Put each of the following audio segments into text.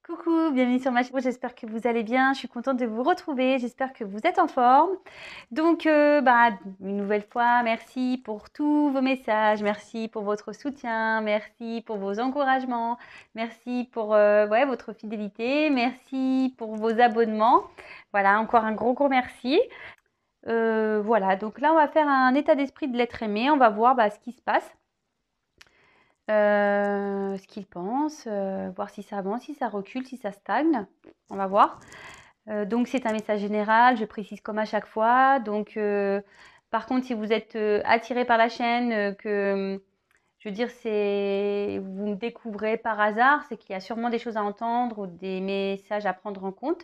Coucou, bienvenue sur ma chaîne. J'espère que vous allez bien. Je suis contente de vous retrouver. J'espère que vous êtes en forme. Donc, une nouvelle fois, merci pour tous vos messages. Merci pour votre soutien. Merci pour vos encouragements. Merci pour votre fidélité. Merci pour vos abonnements. Voilà, encore un gros merci. Voilà, donc là, on va faire un état d'esprit de l'être aimé. On va voir ce qui se passe. Ce qu'il pense, voir si ça avance, si ça recule, si ça stagne. On va voir. Donc c'est un message général, je précise comme à chaque fois. Donc par contre, si vous êtes attiré par la chaîne, je veux dire, vous me découvrez par hasard, c'est qu'il y a sûrement des choses à entendre ou des messages à prendre en compte.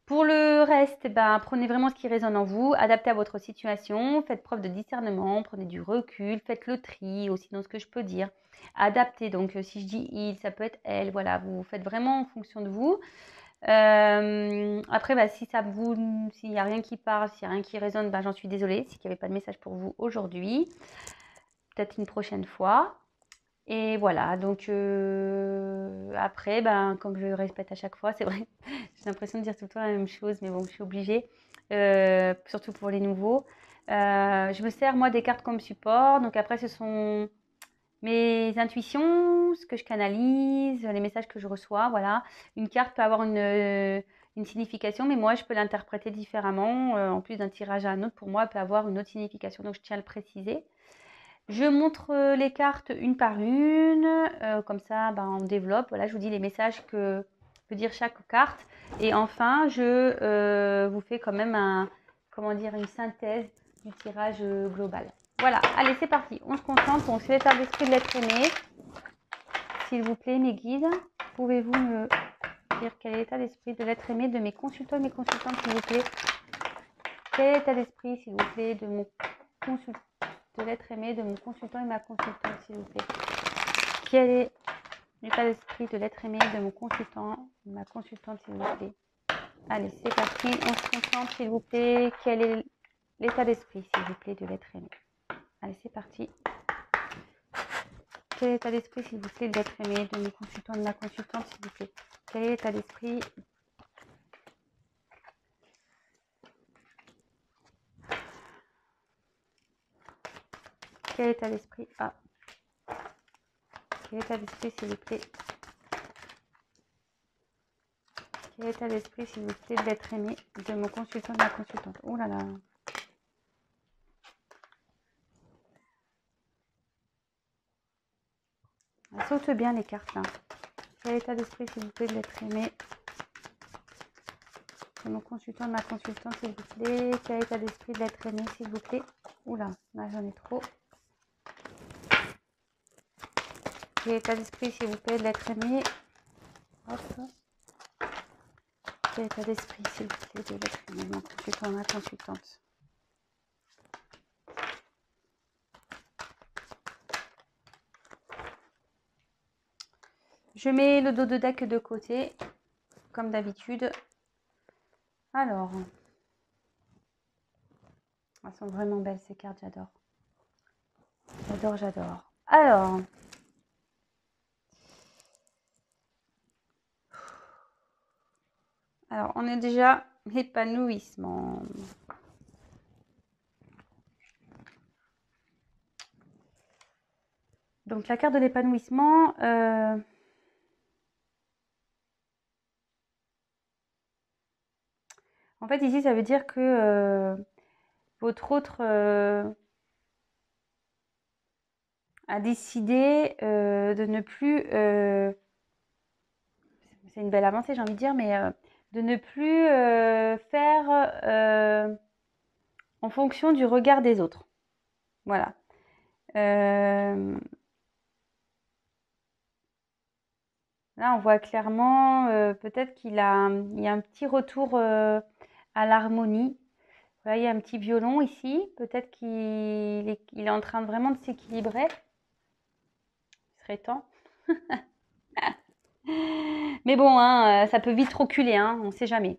Pour le reste, prenez vraiment ce qui résonne en vous, adaptez à votre situation, faites preuve de discernement, prenez du recul, faites le tri aussi dans ce que je peux dire. Adaptez, donc si je dis il, ça peut être elle, voilà, vous faites vraiment en fonction de vous. Après, s'il n'y a rien qui parle, s'il n'y a rien qui résonne, j'en suis désolée, s'il n'y avait pas de message pour vous aujourd'hui. Peut-être une prochaine fois. Et voilà, donc après, comme je le répète à chaque fois, c'est vrai, j'ai l'impression de dire tout le temps la même chose, mais bon, je suis obligée, surtout pour les nouveaux. Je me sers, moi, des cartes comme support. Donc après, ce sont mes intuitions, ce que je canalise, les messages que je reçois, voilà. Une carte peut avoir une signification, mais moi, je peux l'interpréter différemment. En plus d'un tirage à un autre, pour moi, elle peut avoir une autre signification, donc je tiens à le préciser. Je montre les cartes une par une, comme ça on développe. Voilà, je vous dis les messages que peut dire chaque carte. Et enfin, je vous fais quand même une synthèse du tirage global. Voilà, allez, c'est parti. On se concentre, on se fait l'état d'esprit de l'être aimé. S'il vous plaît, mes guides, pouvez-vous me dire quel est l'état d'esprit de l'être aimé de mes consultants et mes consultantes, s'il vous plaît? Quel est l'état d'esprit, s'il vous plaît, de mon consultant, de l'être aimé de mon consultant et ma consultante, s'il vous plaît? Quel est l'état d'esprit de l'être aimé de mon consultant et ma consultante, s'il vous plaît? Allez, c'est parti, on se concentre, s'il vous plaît. Quel est l'état d'esprit, s'il vous plaît, de l'être aimé? Allez, c'est parti. Quel est l'état d'esprit, s'il vous plaît, de l'être aimé de mon consultant et de ma consultante, s'il vous plaît? Quel est l'état d'esprit? Quel est l'état d'esprit? Quel est l'état d'esprit, s'il vous plaît? Quel est l'état d'esprit, s'il vous plaît, de l'être aimé de mon consultant et de ma consultante? Oh là là. Elle saute bien les cartes là. Quel est l'état d'esprit, s'il vous plaît, de l'être aimé de mon consultant et de ma consultante, s'il vous plaît? Quel est l'état d'esprit de l'être aimé, s'il vous plaît? Oula, là j'en ai trop. Quel est l'état d'esprit, s'il vous plaît, de l'être aimé? Hop. Quel est l'état d'esprit, s'il vous plaît, de l'être aimé de mon consultant et de ma consultante? Je mets le dos de deck de côté, comme d'habitude. Alors, elles sont vraiment belles ces cartes, j'adore. J'adore. Alors, on est déjà l'épanouissement. Donc, la carte de l'épanouissement, en fait, ici, ça veut dire que votre autre a décidé de ne plus... c'est une belle avancée, j'ai envie de dire, mais de ne plus faire en fonction du regard des autres. Voilà. Là, on voit clairement peut-être il y a un petit retour à l'harmonie. Voilà, il y a un petit violon ici. Peut-être qu'il est en train vraiment de s'équilibrer. Il serait temps. Mais bon, ça peut vite reculer, on ne sait jamais.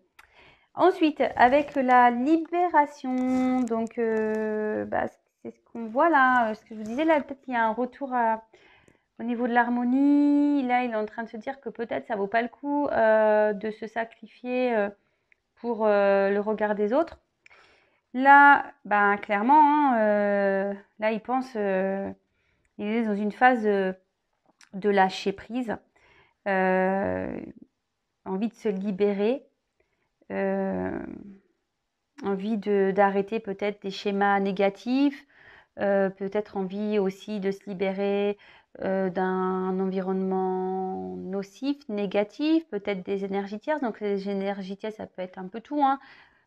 Ensuite, avec la libération, donc c'est ce qu'on voit là, ce que je vous disais là, peut-être qu'il y a un retour à... Au niveau de l'harmonie, là, il est en train de se dire que peut-être ça vaut pas le coup de se sacrifier pour le regard des autres. Là, ben, clairement, hein, là, il pense, il est dans une phase de lâcher prise, envie de se libérer, envie d'arrêter peut-être des schémas négatifs, peut-être envie aussi de se libérer d'un environnement nocif, négatif, peut-être des énergies tierces. Donc les énergies tierces, ça peut être un peu tout, hein.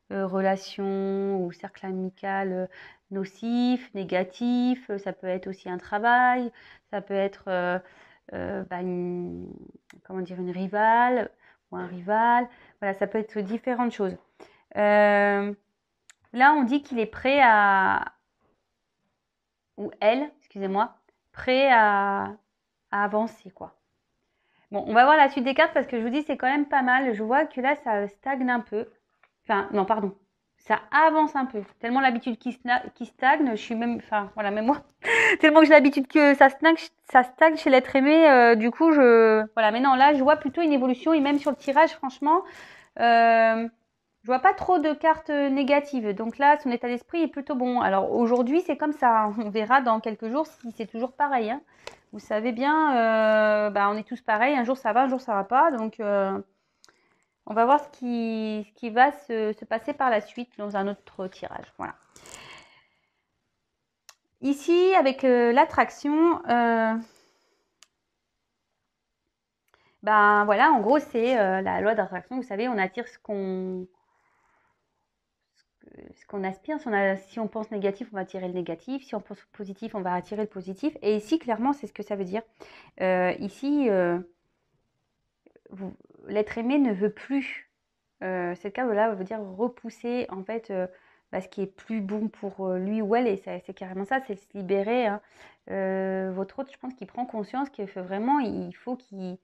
Relation ou cercle amical nocif, négatif, ça peut être aussi un travail, ça peut être comment dire, une rivale ou un rival. Voilà, ça peut être différentes choses. Là, on dit qu'il est prêt à, ou elle, excusez-moi, prêt à avancer, quoi. Bon, on va voir la suite des cartes parce que je vous dis, c'est quand même pas mal. Je vois que là, ça stagne un peu. Enfin, non, pardon. Ça avance un peu. Tellement l'habitude qui stagne, je suis même, enfin, voilà, même moi, tellement que j'ai l'habitude que ça stagne chez l'être aimé, du coup, voilà, mais non, là, je vois plutôt une évolution et même sur le tirage, franchement, je vois pas trop de cartes négatives. Donc là, son état d'esprit est plutôt bon. Alors aujourd'hui, c'est comme ça. On verra dans quelques jours si c'est toujours pareil, hein. Vous savez bien, on est tous pareils. Un jour ça va, un jour ça va pas. Donc on va voir ce qui va se passer par la suite dans un autre tirage. Voilà. Ici, avec l'attraction, voilà, en gros, c'est la loi d'attraction. Vous savez, on attire ce qu'on aspire. Si on pense négatif, on va attirer le négatif. Si on pense positif, on va attirer le positif. Et ici, clairement, c'est ce que ça veut dire. Ici, l'être aimé ne veut plus. Cette carte-là veut dire repousser, en fait, ce qui est plus bon pour lui ou elle. Et c'est carrément ça, c'est se libérer, hein. Votre autre, je pense qu'il prend conscience qu'il faut vraiment, il faut qu'il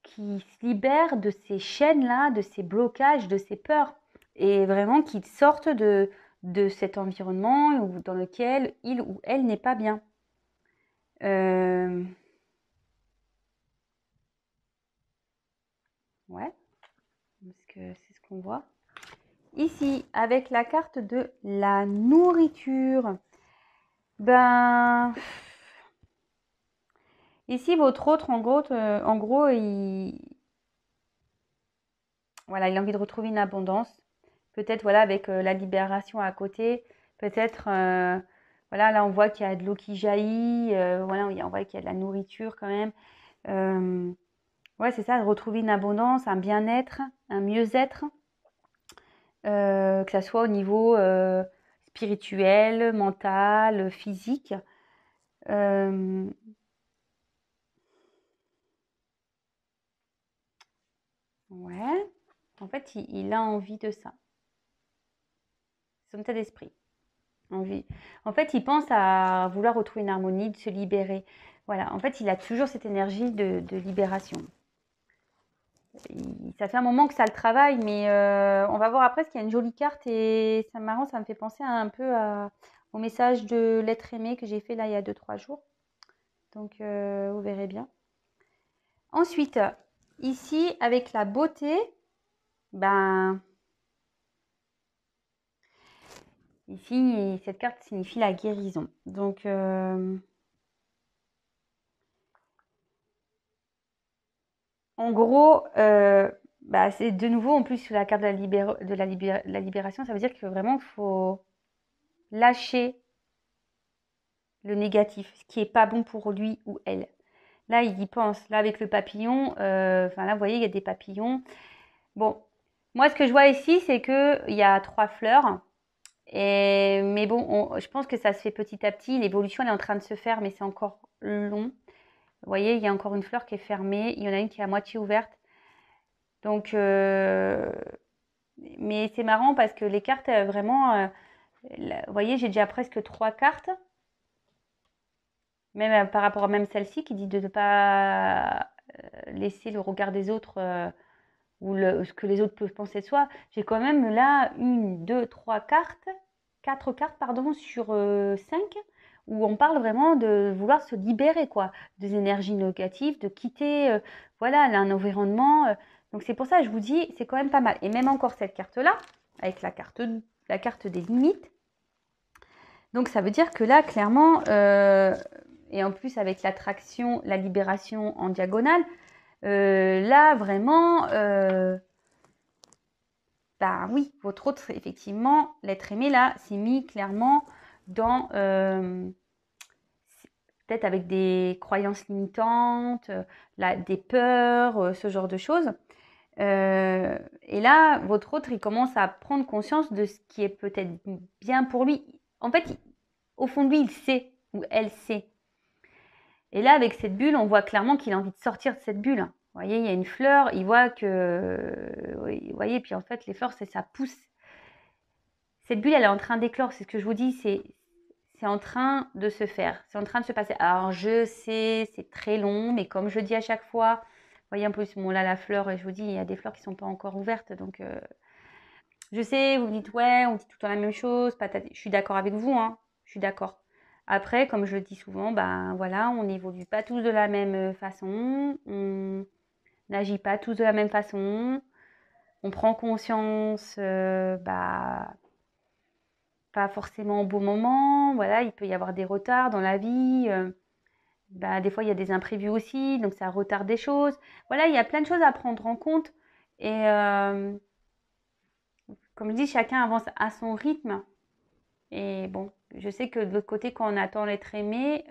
se libère de ces chaînes-là, de ces blocages, de ces peurs. Et vraiment qu'il sorte de cet environnement dans lequel il ou elle n'est pas bien. Ouais, parce que c'est ce qu'on voit. Ici, avec la carte de la nourriture, ici, votre autre, en gros, voilà, il a envie de retrouver une abondance. Peut-être, voilà, avec la libération à côté. Peut-être, voilà, là, on voit qu'il y a de l'eau qui jaillit. Voilà, on voit qu'il y a de la nourriture quand même. Ouais, c'est ça, de retrouver une abondance, un bien-être, un mieux-être. Que ça soit au niveau spirituel, mental, physique. Ouais, en fait, il a envie de ça. Son état d'esprit. Envie. En fait, il pense à vouloir retrouver une harmonie, de se libérer. Voilà, en fait, il a toujours cette énergie de libération. Ça fait un moment que ça le travaille, mais on va voir après, parce qu'il y a une jolie carte et c'est marrant, ça me fait penser un peu au message de l'être aimé que j'ai fait là il y a 2-3 jours. Donc, vous verrez bien. Ensuite, ici, avec la beauté, ici, cette carte signifie la guérison. Donc, en gros, c'est de nouveau, en plus, sur la carte de la libération, ça veut dire que vraiment, il faut lâcher le négatif, ce qui n'est pas bon pour lui ou elle. Là, il y pense. Là, avec le papillon, là, vous voyez, il y a des papillons. Bon, moi, ce que je vois ici, c'est qu'il y a 3 fleurs. Mais bon, je pense que ça se fait petit à petit. L'évolution, elle est en train de se faire, mais c'est encore long. Vous voyez, il y a encore une fleur qui est fermée. Il y en a une qui est à moitié ouverte. Donc, mais c'est marrant parce que les cartes, vraiment, vous voyez, j'ai déjà presque 3 cartes. Même par rapport à même celle-ci qui dit de ne pas laisser le regard des autres ou ce que les autres peuvent penser de soi. J'ai quand même là 1, 2, 3 cartes, 4 cartes, pardon, sur 5 où on parle vraiment de vouloir se libérer, quoi, des énergies négatives, de quitter, voilà, un environnement. Donc c'est pour ça que je vous dis, c'est quand même pas mal. Et même encore cette carte-là, avec la carte des limites. Donc ça veut dire que là, clairement, et en plus avec l'attraction, la libération en diagonale, là vraiment, bah oui, votre autre, effectivement, l'être aimé là, s'est mis clairement dans peut-être avec des croyances limitantes, des peurs, ce genre de choses. Et là, votre autre, il commence à prendre conscience de ce qui est peut-être bien pour lui. En fait, au fond de lui, il sait, ou elle sait. Et là, avec cette bulle, on voit clairement qu'il a envie de sortir de cette bulle. Vous voyez, il y a une fleur, il voit que... Vous voyez, puis en fait, les fleurs, ça pousse. Cette bulle, elle est en train d'éclore, c'est ce que je vous dis, c'est en train de se faire, c'est en train de se passer. Alors, je sais, c'est très long, mais comme je dis à chaque fois, vous voyez, en plus, bon, là, la fleur, et je vous dis, il y a des fleurs qui ne sont pas encore ouvertes, donc... je sais, vous me dites, ouais, on dit tout le temps la même chose, patati. Je suis d'accord avec vous, hein, je suis d'accord. Après, comme je le dis souvent, ben voilà, on n'évolue pas tous de la même façon, on n'agit pas tous de la même façon, on prend conscience, bah, pas forcément au bon moment, voilà, il peut y avoir des retards dans la vie, bah, des fois il y a des imprévus aussi, donc ça retarde des choses. Voilà, il y a plein de choses à prendre en compte et comme je dis, chacun avance à son rythme. Et bon, je sais que de l'autre côté, quand on attend l'être aimé,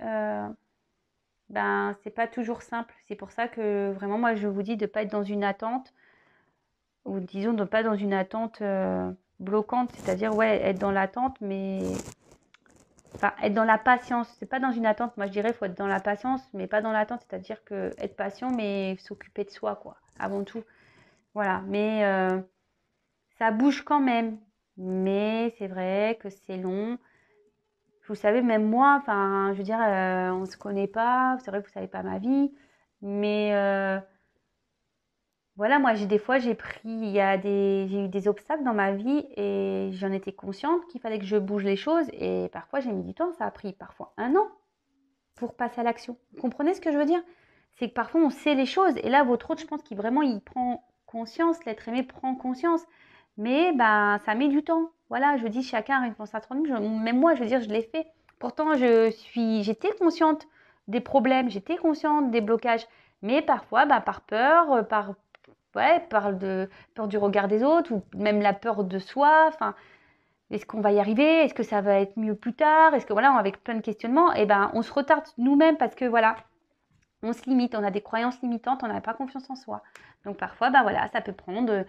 ben c'est pas toujours simple. C'est pour ça que vraiment, moi, je vous dis de ne pas être dans une attente, ou disons de ne pas être dans une attente bloquante, c'est-à-dire, ouais, être dans l'attente, mais enfin, être dans la patience. C'est pas dans une attente. Moi, je dirais, il faut être dans la patience, mais pas dans l'attente, c'est-à-dire que être patient, mais s'occuper de soi, quoi, avant tout. Voilà, mais ça bouge quand même. Mais c'est vrai que c'est long. Vous savez, même moi, enfin, je veux dire, on ne se connaît pas, c'est vrai que vous ne savez pas ma vie, mais voilà, moi, des fois, j'ai eu des obstacles dans ma vie et j'en étais consciente qu'il fallait que je bouge les choses et parfois, j'ai mis du temps, ça a pris parfois 1 an pour passer à l'action. Vous comprenez ce que je veux dire? C'est que parfois, on sait les choses et là, votre autre, je pense qu'il vraiment, il prend conscience, l'être aimé prend conscience, mais ben, ça met du temps. Voilà, je dis, chacun a une réponse à 30 minutes. Même moi, je veux dire, je l'ai fait. Pourtant, j'étais consciente des problèmes, j'étais consciente des blocages. Mais parfois, bah, par peur, peur du regard des autres, ou même la peur de soi. Enfin, est-ce qu'on va y arriver? Est-ce que ça va être mieux plus tard? Est-ce que voilà, avec plein de questionnements, et ben, on se retarde nous-mêmes parce que voilà, on se limite, on a des croyances limitantes, on n'a pas confiance en soi. Donc parfois, bah voilà, ça peut prendre.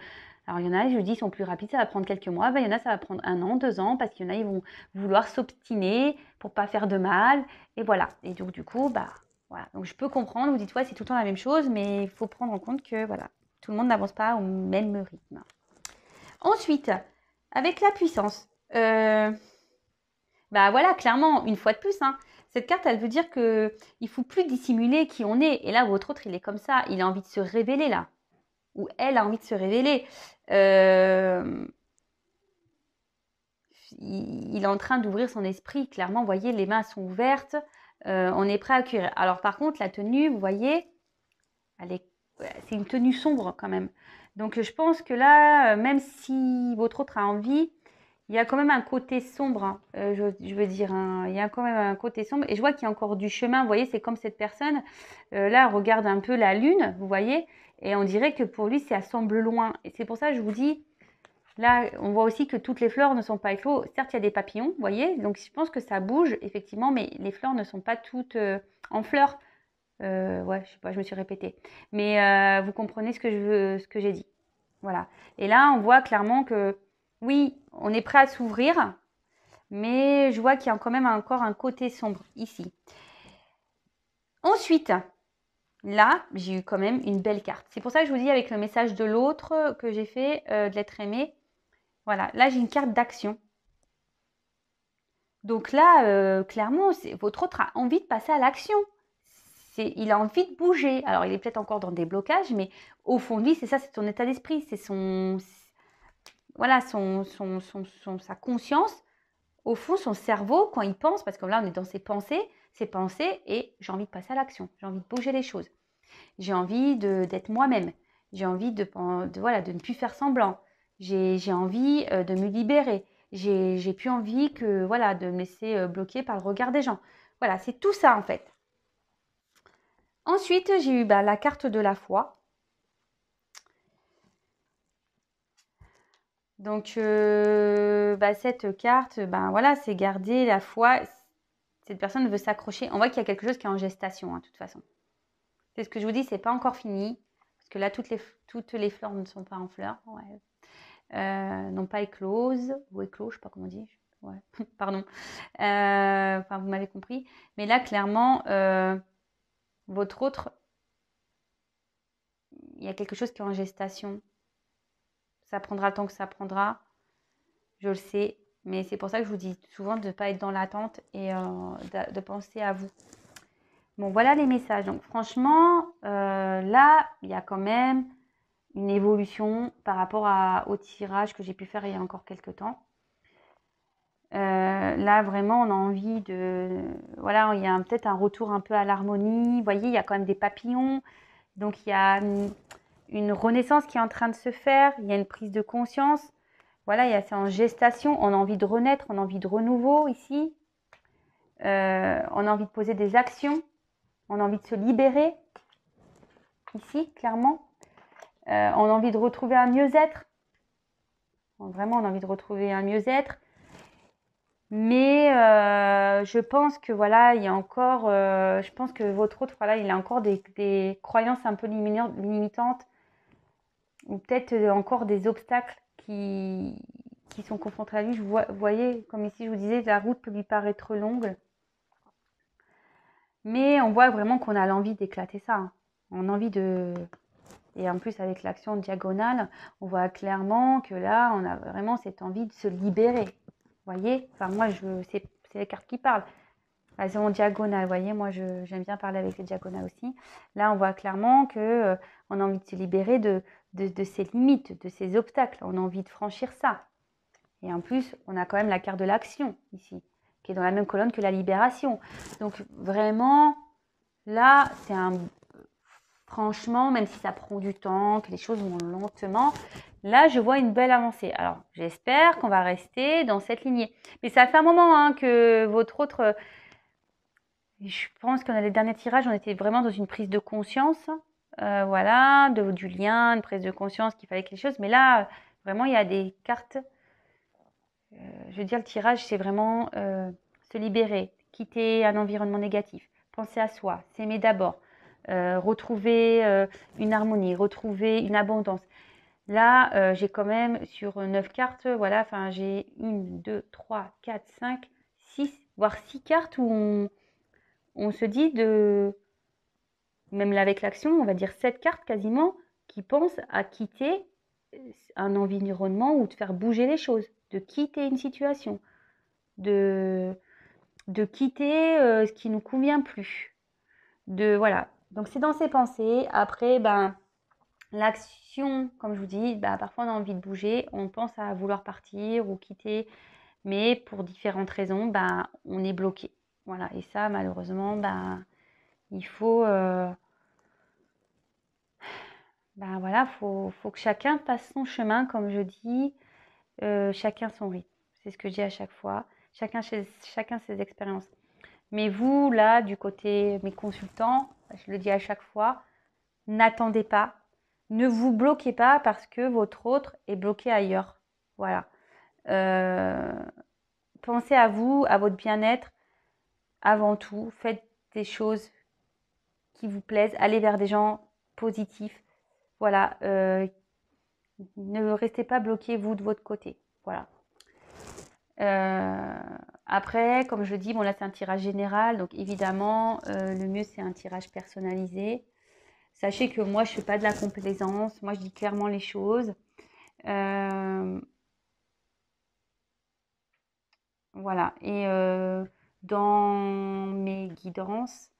Alors il y en a, je dis, sont plus rapides, ça va prendre quelques mois. Il y en a, ça va prendre 1 an, 2 ans, parce qu'il y en a, ils vont vouloir s'obstiner pour pas faire de mal. Et voilà. Et donc du coup, bah voilà. Donc je peux comprendre. Vous dites, ouais, c'est tout le temps la même chose, mais il faut prendre en compte que voilà, tout le monde n'avance pas au même rythme. Ensuite, avec la puissance. Bah voilà, clairement, une fois de plus, hein, cette carte, elle veut dire que il faut plus dissimuler qui on est. Et là, votre autre, il est comme ça. Il a envie de se révéler là. Ou elle a envie de se révéler. Il est en train d'ouvrir son esprit. Clairement, vous voyez, les mains sont ouvertes. On est prêt à accueillir. Alors par contre, la tenue, vous voyez, c'est une tenue sombre quand même. Donc je pense que là, même si votre autre a envie, il y a quand même un côté sombre, hein, je veux dire, hein, il y a quand même un côté sombre. Et je vois qu'il y a encore du chemin, vous voyez, c'est comme cette personne, là, regarde un peu la lune, vous voyez, et on dirait que pour lui, ça semble loin. Et c'est pour ça que je vous dis, là, on voit aussi que toutes les fleurs ne sont pas éclos. Certes, il y a des papillons, vous voyez, donc je pense que ça bouge, effectivement, mais les fleurs ne sont pas toutes en fleurs. Ouais, je sais pas, je me suis répétée. Mais vous comprenez ce que j'ai dit. Voilà. Et là, on voit clairement que oui, on est prêt à s'ouvrir, mais je vois qu'il y a quand même encore un côté sombre ici. Ensuite, là, j'ai eu quand même une belle carte. C'est pour ça que je vous dis avec le message de l'autre que j'ai fait, de l'être aimé. Voilà, là, j'ai une carte d'action. Donc là, clairement, votre autre a envie de passer à l'action. Il a envie de bouger. Alors, il est peut-être encore dans des blocages, mais au fond de lui, c'est ça, c'est son état d'esprit, c'est voilà, sa conscience. au fond, son cerveau, quand il pense, parce que là, on est dans ses pensées, et j'ai envie de passer à l'action, j'ai envie de bouger les choses, j'ai envie d'être moi-même, j'ai envie voilà, de ne plus faire semblant, j'ai envie de me libérer, j'ai plus envie voilà, de me laisser bloquer par le regard des gens. Voilà, c'est tout ça en fait. Ensuite, j'ai eu la carte de la foi. Donc, cette carte, voilà, c'est garder la foi. Cette personne veut s'accrocher. On voit qu'il y a quelque chose qui est en gestation, hein, de toute façon. C'est ce que je vous dis, c'est pas encore fini. Parce que là, toutes les fleurs ne sont pas en fleurs. Ouais. Non pas écloses. Ou éclos, je sais pas comment on dit. Ouais. Pardon. Enfin, vous m'avez compris. Mais là, clairement, votre autre, il y a quelque chose qui est en gestation. Ça prendra le temps que ça prendra. Je le sais. Mais c'est pour ça que je vous dis souvent de ne pas être dans l'attente et de penser à vous. Bon, voilà les messages. Donc, franchement, là, il y a quand même une évolution par rapport au tirage que j'ai pu faire il y a encore quelques temps. Là, vraiment, on a envie de... Voilà, il y a peut-être un retour un peu à l'harmonie. Vous voyez, il y a quand même des papillons. Donc, il y a une renaissance qui est en train de se faire. Il y a une prise de conscience. Voilà, c'est en gestation. On a envie de renaître, on a envie de renouveau ici. On a envie de poser des actions. On a envie de se libérer. Ici, clairement. On a envie de retrouver un mieux-être. Vraiment, on a envie de retrouver un mieux-être. Mais je pense que voilà, il y a encore, je pense que votre autre, voilà, il a encore des croyances un peu limitantes, ou peut-être encore des obstacles qui sont confrontés à lui. Vous voyez, comme ici je vous disais, la route peut lui paraître longue. Mais on voit vraiment qu'on a l'envie d'éclater ça. Hein. On a envie de... Et en plus, avec l'action diagonale, on voit clairement que là, on a vraiment cette envie de se libérer. Vous voyez? Enfin, moi, c'est les cartes qui parlent. Elles sont en diagonale, vous voyez? Moi, j'aime bien parler avec les diagonales aussi. Là, on voit clairement que on a envie de se libérer de ses limites, de ses obstacles. On a envie de franchir ça. Et en plus, on a quand même la carte de l'action ici, qui est dans la même colonne que la libération. Donc, vraiment, là, c'est un... Franchement, même si ça prend du temps, que les choses vont lentement, là, je vois une belle avancée. Alors, j'espère qu'on va rester dans cette lignée. Mais ça fait un moment hein, que votre autre... je pense que dans les derniers tirages, on était vraiment dans une prise de conscience. Voilà, du lien, une prise de conscience qu'il fallait quelque chose. Mais là, vraiment, il y a des cartes... je veux dire, le tirage, c'est vraiment se libérer, quitter un environnement négatif, penser à soi, s'aimer d'abord. Retrouver une harmonie, retrouver une abondance. Là, j'ai quand même sur 9 cartes, voilà, enfin j'ai 1, 2, 3, 4, 5, 6, voire 6 cartes où on se dit même là avec l'action, on va dire 7 cartes quasiment, qui pensent à quitter un environnement ou de faire bouger les choses, de quitter une situation, de quitter ce qui ne nous convient plus. Voilà. Donc, c'est dans ses pensées. Après, l'action, comme je vous dis, parfois on a envie de bouger, on pense à vouloir partir ou quitter, mais pour différentes raisons, on est bloqué. Voilà. Et ça, malheureusement, il faut... voilà, faut que chacun passe son chemin, comme je dis, chacun son rythme. C'est ce que je dis à chaque fois. Chacun ses expériences. Mais vous, là, du côté mes consultants, je le dis à chaque fois, n'attendez pas, ne vous bloquez pas parce que votre autre est bloqué ailleurs. Voilà. Pensez à vous, à votre bien-être avant tout. Faites des choses qui vous plaisent. Allez vers des gens positifs. Voilà. Ne restez pas bloqué, vous, de votre côté. Voilà. Après, comme je dis, bon là c'est un tirage général, donc évidemment le mieux c'est un tirage personnalisé. Sachez que moi je fais pas de la complaisance, moi je dis clairement les choses. Voilà, et dans mes guidances,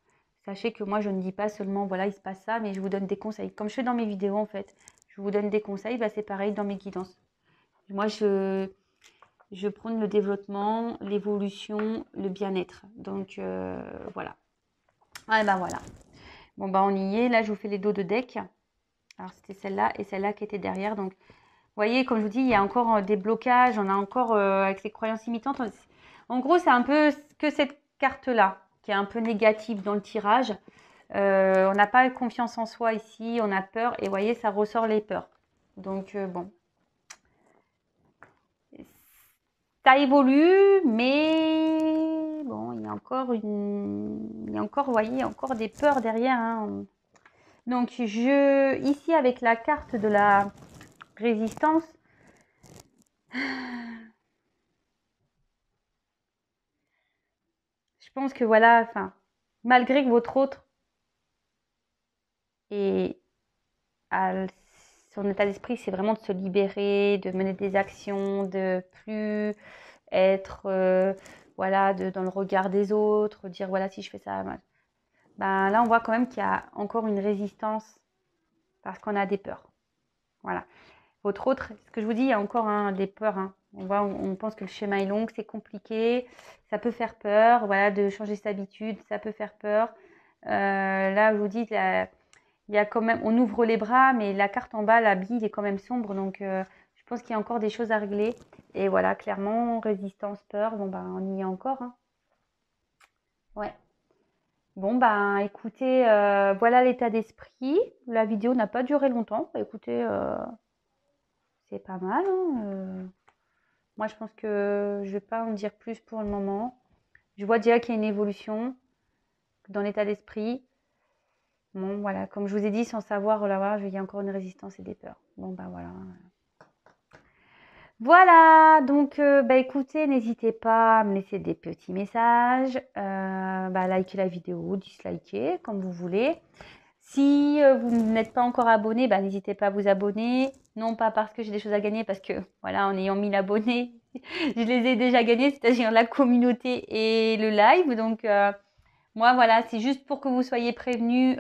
sachez que moi je ne dis pas seulement voilà il se passe ça, mais je vous donne des conseils. Comme je fais dans mes vidéos en fait, je vous donne des conseils, c'est pareil dans mes guidances. Moi je prône le développement, l'évolution, le bien-être. Donc, voilà. Ah, ben voilà. Bon, bah, on y est. Là, je vous fais les dos de deck. Alors, c'était celle-là et celle-là qui était derrière. Donc, vous voyez, comme je vous dis, il y a encore des blocages. On a encore, avec les croyances limitantes. En gros, c'est un peu que cette carte-là qui est un peu négative dans le tirage. On n'a pas confiance en soi ici. On a peur. Et vous voyez, ça ressort les peurs. Donc, bon. Ça évolue, mais bon, il y a encore vous voyez, il y a encore des peurs derrière, hein. Donc, ici, avec la carte de la résistance, je pense que voilà, enfin, malgré que votre autre et son état d'esprit, c'est vraiment de se libérer, de mener des actions, de plus être, voilà, dans le regard des autres, dire voilà, si je fais ça, ben, là, on voit quand même qu'il y a encore une résistance parce qu'on a des peurs. Voilà. Votre autre, ce que je vous dis, il y a encore des peurs, hein. On pense que le chemin est long, que c'est compliqué, ça peut faire peur, voilà, de changer ses habitudes, ça peut faire peur. Là, je vous dis, il y a quand même, on ouvre les bras, mais la carte en bas, la bille est quand même sombre, donc je pense qu'il y a encore des choses à régler. Et voilà, clairement, résistance, peur, bon, ben, on y est encore, hein. Ouais. Bon, ben, écoutez, voilà l'état d'esprit. La vidéo n'a pas duré longtemps. Écoutez, c'est pas mal, hein. Moi, je pense que je vais pas en dire plus pour le moment. Je vois déjà qu'il y a une évolution dans l'état d'esprit. Bon, voilà, comme je vous ai dit, sans savoir, oh là, voilà, il y a encore une résistance et des peurs. Bon, ben voilà. Voilà, donc bah, écoutez, n'hésitez pas à me laisser des petits messages, bah, likez la vidéo, dislikez, comme vous voulez. Si vous n'êtes pas encore abonné, bah, n'hésitez pas à vous abonner. Non pas parce que j'ai des choses à gagner, parce que voilà, en ayant 1000 abonnés, je les ai déjà gagnés, c'est-à-dire la communauté et le live. Donc moi voilà, c'est juste pour que vous soyez prévenus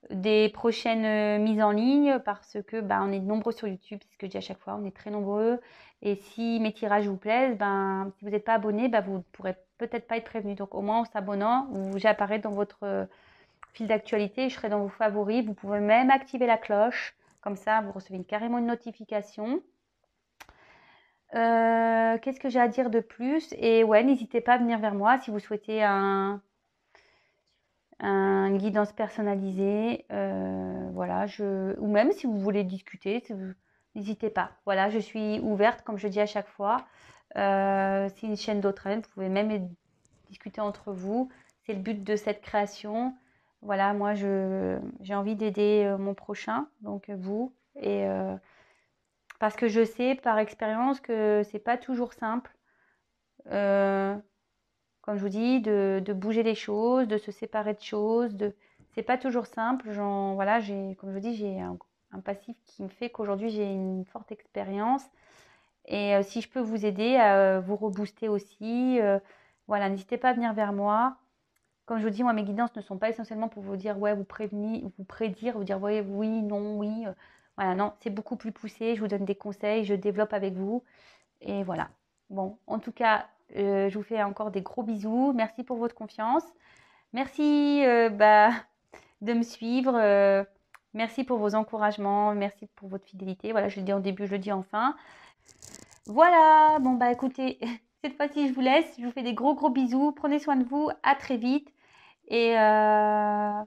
des prochaines mises en ligne parce que bah, on est nombreux sur YouTube, c'est ce que je dis à chaque fois, on est très nombreux. Et si mes tirages vous plaisent, ben, si vous n'êtes pas abonné, ben, vous ne pourrez peut-être pas être prévenu. Donc au moins en s'abonnant, j'apparais dans votre fil d'actualité, je serai dans vos favoris. Vous pouvez même activer la cloche, comme ça vous recevez carrément une notification. Qu'est-ce que j'ai à dire de plus? Et ouais, n'hésitez pas à venir vers moi si vous souhaitez une guidance personnalisée, voilà, ou même si vous voulez discuter, n'hésitez pas. Voilà, je suis ouverte, comme je dis à chaque fois. C'est une chaîne d'entraide, vous pouvez même discuter entre vous. C'est le but de cette création. Voilà, moi, j'ai envie d'aider mon prochain, donc vous. Et parce que je sais par expérience que c'est pas toujours simple. Comme je vous dis, de bouger les choses, de se séparer de choses. C'est pas toujours simple. Voilà, comme je vous dis, j'ai un passif qui me fait qu'aujourd'hui, j'ai une forte expérience. Et si je peux vous aider à vous rebooster aussi, voilà, n'hésitez pas à venir vers moi. Comme je vous dis, moi, mes guidances ne sont pas essentiellement pour vous dire, ouais, vous prédire, vous dire, ouais, oui, non, oui. Voilà, non, c'est beaucoup plus poussé. Je vous donne des conseils, je développe avec vous. Et voilà. Bon, en tout cas, je vous fais encore des gros bisous. Merci pour votre confiance. Merci bah, de me suivre. Merci pour vos encouragements. Merci pour votre fidélité. Voilà, je le dis en début, je le dis en fin. Voilà, bon bah écoutez, cette fois-ci je vous laisse. Je vous fais des gros gros bisous. Prenez soin de vous. À très vite. Et bah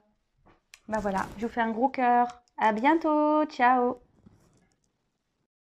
voilà, je vous fais un gros cœur. À bientôt. Ciao.